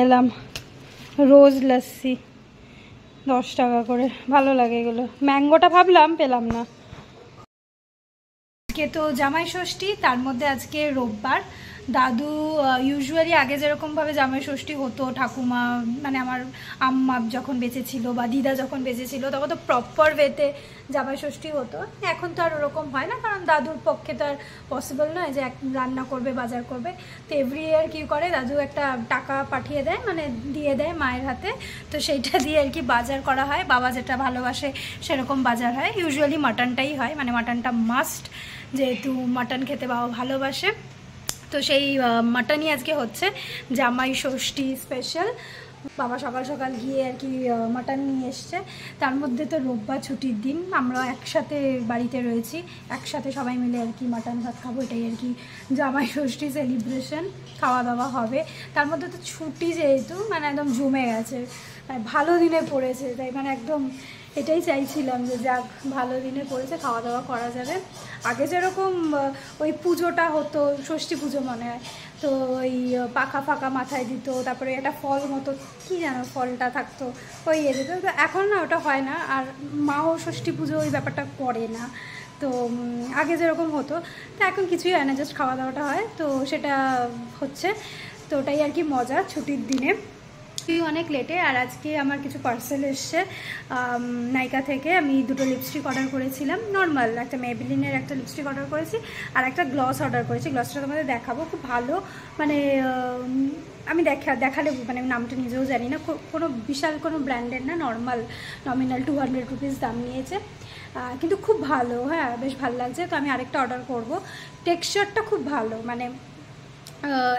এলাম রোজ লস্যি 10 টাকা করে, ভালো লাগে এগুলো। ম্যাঙ্গোটা ভাবলাম, পেলাম না। আজকে তো জামাই ষষ্ঠী, তার মধ্যে আজকে রোববার। দাদু ইউজুয়ালি আগে যেরকমভাবে জামাই ষষ্ঠী হতো, ঠাকুমা মানে আমার আম্মা যখন বেঁচে ছিল বা দিদা যখন বেঁচে ছিল তখন তো প্রপার ওয়েতে জামাই ষষ্ঠী হতো। এখন তো আর ওরকম হয় না, কারণ দাদুর পক্ষে তো আর পসিবল নয় যে রান্না করবে, বাজার করবে। তো এভরি ইয়ার কী করে, দাদু একটা টাকা পাঠিয়ে দেয়, মানে দিয়ে দেয় মায়ের হাতে। তো সেইটা দিয়ে আর কি বাজার করা হয়। বাবা যেটা ভালোবাসে সেরকম বাজার হয়। ইউজুয়ালি মাটনটাই হয়, মানে মাটনটা মাস্ট, যেহেতু মাটন খেতে বাবা ভালোবাসে। তো সেই মাটনই আজকে হচ্ছে জামাই ষষ্ঠী স্পেশাল। বাবা সকাল সকাল গিয়ে আর কি মাটন নিয়ে এসছে। তার মধ্যে তো রোববার ছুটির দিন, আমরা একসাথে বাড়িতে রয়েছি, একসাথে সবাই মিলে আর কি মাটন ভাত খাবো। এটাই আর কি জামাই ষষ্ঠী সেলিব্রেশন, খাওয়া দাওয়া হবে। তার মধ্যে তো ছুটি যেহেতু মানে একদম জমে গেছে, মানে ভালো দিনে পড়েছে, তাই মানে একদম এটাই চাইছিলাম যে যাক ভালো দিনে পড়েছে, খাওয়া দাওয়া করা যাবে। আগে যেরকম ওই পুজোটা হতো, ষষ্ঠী পুজো মনে হয়, তো ওই পাখা ফাঁকা মাথায় দিত, তারপরে একটা ফল মতো কী জানো ফলটা থাকতো, ওই ইয়ে দিত। তো এখন না ওটা হয় না, আর মাও ষষ্ঠী পুজো ওই ব্যাপারটা করে না। তো আগে যেরকম হতো, তো এখন কিছুই হয় না, জাস্ট খাওয়া দাওয়াটা হয়। তো সেটা হচ্ছে, তো ওটাই আর কি মজা ছুটির দিনে। অনেক লেটে। আর আজকে আমার কিছু পার্সেল এসছে নাইকা থেকে। আমি দুটো লিপস্টিক অর্ডার করেছিলাম, নর্মাল একটা মেবেলিনের একটা লিপস্টিক অর্ডার করেছি, আর একটা গ্লস অর্ডার করেছি। গ্লসটা তোমাদের দেখাবো, খুব ভালো, মানে আমি দেখালে মানে নামটা নিজেও জানি না, কোনো বিশাল কোনো ব্র্যান্ডের না, নর্মাল নমিনাল 200 রুপিস দাম নিয়েছে, কিন্তু খুব ভালো, হ্যাঁ বেশ ভালো লাগছে। তো আমি আরেকটা অর্ডার করব। টেক্সচারটা খুব ভালো, মানে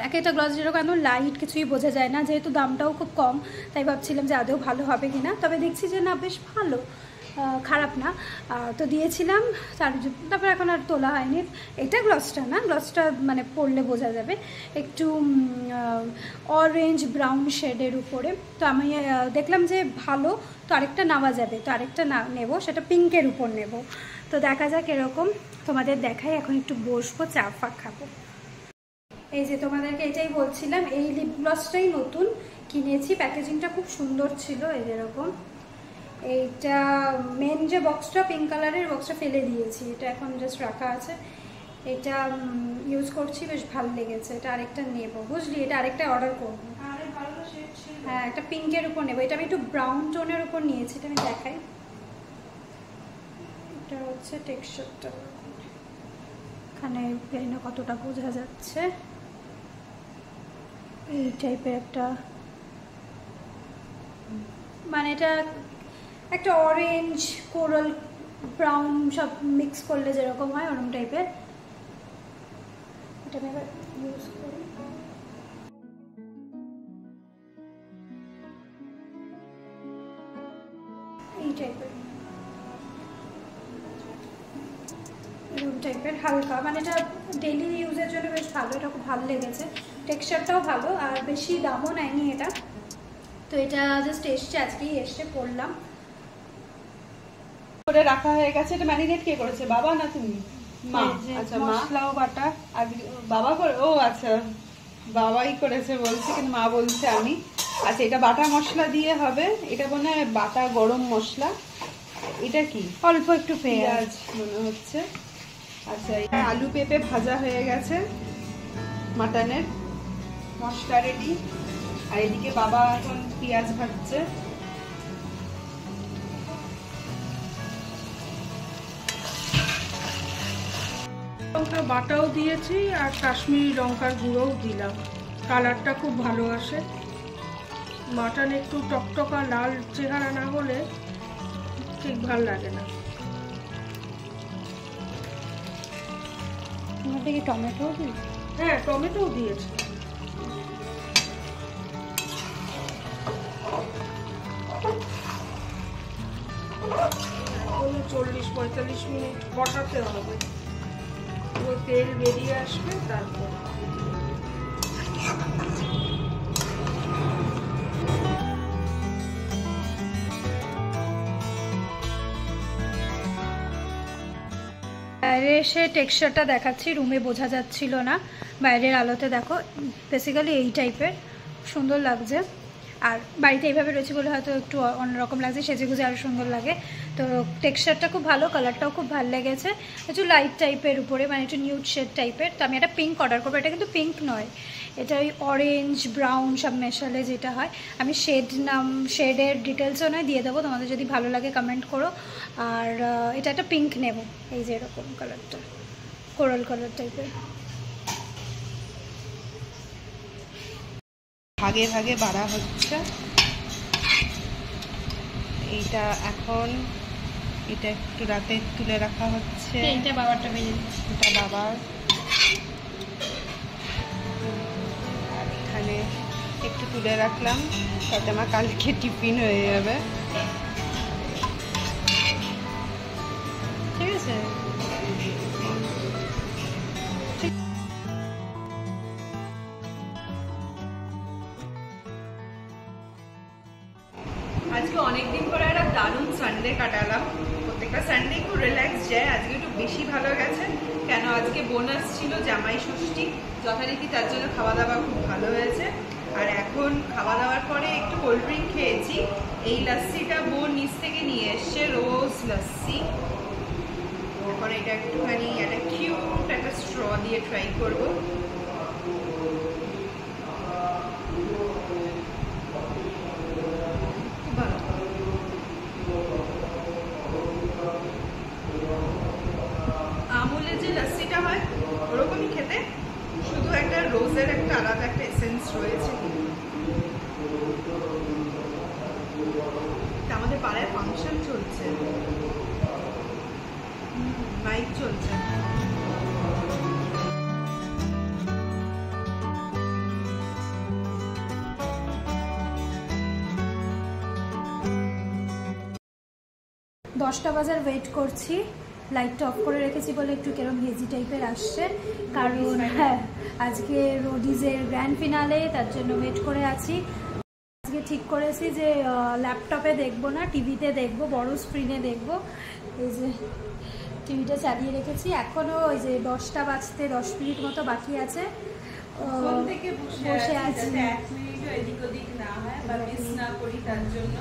এক একটা গ্লস যেরকম একদম লাইট, কিছুই বোঝা যায় না, যেহেতু দামটাও খুব কম, তাই ভাবছিলাম যে আদৌ ভালো হবে কি না। তবে দেখছি যে না, বেশ ভালো, খারাপ না। তো দিয়েছিলাম, তারপর এখন আর তোলা হয়নি। এটা গ্লসটা না, গ্লসটা মানে পরলে বোঝা যাবে, একটু অরেঞ্জ ব্রাউন শেডের উপরে। তো আমি দেখলাম যে ভালো, তো আরেকটা নেওয়া যাবে, তো আরেকটা নেব, সেটা পিঙ্কের উপর নেব। তো দেখা যাক এরকম, তোমাদের দেখাই। এখন একটু বসবো, চা ফা খাবো। এই যে তোমাদেরকে এটাই বলছিলাম, এই লিপ গ্লসটাই নতুন কিনেছি, প্যাকেজিংটা খুব সুন্দর ছিল, এই যেরকম। এইটা মেন যে বক্সটা, পিঙ্ক কালারের বক্সটা ফেলে দিয়েছি, এটা এখন জাস্ট রাখা আছে। এটা ইউজ করছি, বেশ ভালো লেগেছে। এটা আরেকটা নেব, বুঝলি, এটা আরেকটা অর্ডার করবো। হ্যাঁ, একটা পিঙ্কের উপর নেবো। এটা আমি একটু ব্রাউন টোনের উপর নিয়েছি, এটা আমি দেখাই। এটা হচ্ছে টেক্সচারটা, এখানে জানি না কতটা বোঝা যাচ্ছে, এই টাইপের একটা, মানে এটা একটা অরেঞ্জ কোরাল ব্রাউন সব মিক্স করলে যেরকম হয় ওরকম টাইপের। এটা আমি এবার ইউজ করি। এই টাইপের, এরকম টাইপের হালকা, মানে এটা ডেইলি ইউজের জন্য বেশ ভালো, এটা খুব ভালো লেগেছে। টেক্সচারটাও ভালো, আর বেশি দামও নেয়নি এটা। তো এটা জাস্ট এসছে, আজকেই এসছে, পড়লাম। করে রাখা হয়ে গেছে। এটা ম্যারিনেট কে করেছে, বাবা না তুমি? মা। আচ্ছা, মশলাও বাটা বাবা করে? ও আচ্ছা, বাবাই করেছে বলছে, কিন্তু মা বলছে আমি। আচ্ছা, এটা বাটা মশলা দিয়ে হবে, এটা মনে হয় বাটা গরম মশলা। এটা কি? অল্প একটু পেঁয়াজ মনে হচ্ছে। আচ্ছা, এটা আলু পেঁপে ভাজা হয়ে গেছে, মাটনের মশলা রেডি। আর এদিকে বাবা এখন পেঁয়াজ ভাজছে। লঙ্কা বাটাও দিয়েছি, আর কাশ্মীরি লঙ্কার গুঁড়োও দিলাম, কালারটা খুব ভালো আসে। মাটন একটু টকটকা লাল চেহারা না হলে ঠিক ভালো লাগে না। কি টমেটো দিই? হ্যাঁ, টমেটোও দিয়েছি। 40-45 মিনিট কষাতে হবে, তেল বেরিয়ে আসবে, তারপর বাইরে এসে টেক্সচারটা দেখাচ্ছি, রুমে বোঝা যাচ্ছিল না, বাইরের আলোতে দেখো, বেসিক্যালি এই টাইপের সুন্দর লাগছে। আর বাড়িতে এইভাবে রয়েছে বলে হয়তো একটু অন্যরকম লাগছে, সেজেগুজে আরও সুন্দর লাগে। তো টেক্সচারটা খুব ভালো, কালারটাও খুব ভালো লেগেছে, একটু লাইট টাইপের উপরে, মানে একটু নিউড শেড টাইপের। তো আমি একটা পিঙ্ক অর্ডার করবো। এটা কিন্তু পিঙ্ক নয়, এটা ওই অরেঞ্জ ব্রাউন সব মেশালে যেটা হয়। আমি শেডের ডিটেলসও নয় দিয়ে দেবো, তোমাদের যদি ভালো লাগে কমেন্ট করো। আর এটা একটা পিঙ্ক নেব, এই যে এরকম কালারটা, কোরাল কালার টাইপের। ভাগে ভাগে বাড়া হচ্ছে। এইটা এখন এটা একটু রাতে তুলে রাখা হচ্ছে। এইটা বাবারটা ভেজে দিচ্ছি, এটা বাবার। আর এখানে একটু তুলে রাখলাম, তাতে আমার কালকে টিফিন হয়ে যাবে। ঠিক আছে। আজকে অনেকদিন পরে একটা দারুণ সানডে কাটালাম। প্রত্যেকটা সানডে একটু রিল্যাক্স যায়, আজকে একটু বেশি ভালো গেছে। কেন আজকে বোনাস ছিল, জামাই ষষ্ঠী যথারীতি, তার জন্য খাওয়া দাওয়া খুব ভালো হয়েছে। আর এখন খাওয়া দাওয়ার পরে একটু কোল্ড ড্রিঙ্ক খেয়েছি। এই লাস্সিটা বোন নিচ থেকে নিয়ে এসছে, রোজ লাস্সি। এখন এটা একটুখানি একটা কিউট একটা স্ট্র দিয়ে ট্রাই করবো। আমুলের যে লাস্সিটা হয় ওরকমই খেতে, শুধু একটা রোজের একটা আলাদা একটা এসেন্স রয়েছে। আমাদের পাড়ায় ফাংশন চলছে, মাইক চলছে। দশটা বাজার ওয়েট করছি, লাইটটা অফ করে রেখেছি বলে একটু কেরম হেজি টাইপের আসছে, কারণ হ্যাঁ আজকে রোডিজের গ্র্যান্ড ফিনালে, তার জন্য ওয়েট করে আছি। আজকে ঠিক করেছি যে ল্যাপটপে দেখবো না, টিভিতে দেখবো, বড় স্ক্রিনে দেখবো। এই যে টিভিটা চালিয়ে রেখেছি, এখনও ওই যে 10টা বাজতে 10 মিনিট মতো বাকি আছে। বসে আছি, এক মিনিটও এদিক ওদিক না হয় বা মিস না করি তার জন্য।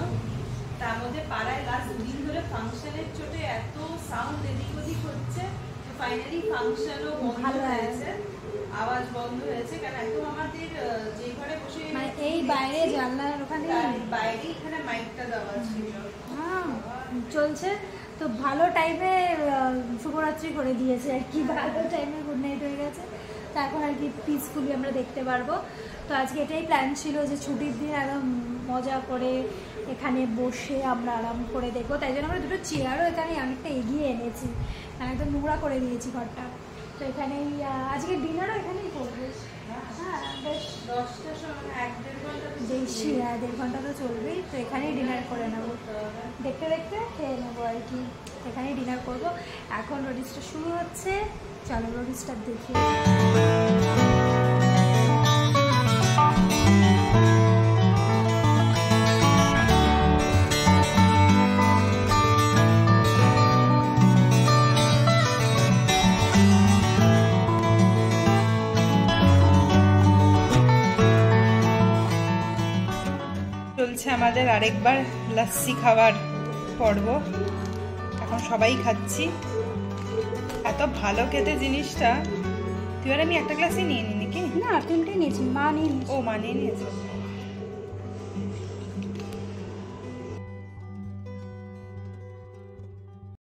তার মধ্যে পাড়ায় লাস্ট দুদিন ধরে ফাংশনের চোটে এত সাউন্ড এদিক ওদিক হচ্ছে, তো ফাইনালি ফাংশনও বন্ধ হয়েছে, আওয়াজ বন্ধ হয়েছে। কারণ একদম আমাদের যে ঘরে বসে মানে এই বাইরে জানলার ওখানে বাইরে এখানে মাইকটা দেওয়া ছিল, চলছে। তো ভালো টাইমে শুভরাত্রি করে দিয়েছে আর কি, ভালো টাইমে গুড নাইট হয়ে গেছে। তো এখন আর কি পিসফুলি আমরা দেখতে পারবো। তো আজকে এটাই প্ল্যান ছিল যে ছুটির দিন একদম মজা করে এখানে বসে আমরা আরাম করে দেখবো। তাই জন্য আমরা দুটো চেয়ারও এখানে অনেকটা এগিয়ে এনেছি, মানে একদম নোংরা করে দিয়েছি ঘরটা। তো এখানেই আজকে ডিনারও এখানেই করবো। হ্যাঁ বেশ 10টার সময় 1-1.5 ঘন্টা বেশি, 1.5 ঘন্টা তো চলবেই। তো এখানেই ডিনার করে নেবো, দেখতে দেখতে খেয়ে নেবো আর কি। এখানেই ডিনার করবো। এখন রোডিসটা শুরু হচ্ছে, চলো রোডিসটা দেখি। চলছে আমাদের আরেকবার লাস্সি খাওয়ার পর্ব। এখন সবাই খাচ্ছি, এত ভালো খেতে জিনিসটা। তুই আর আমি একটা গ্লাসই নিয়ে নি নাকি? না 3টে নিয়েছি, মা নিয়ে নিয়েছি। ও মা নিয়ে নিয়েছে।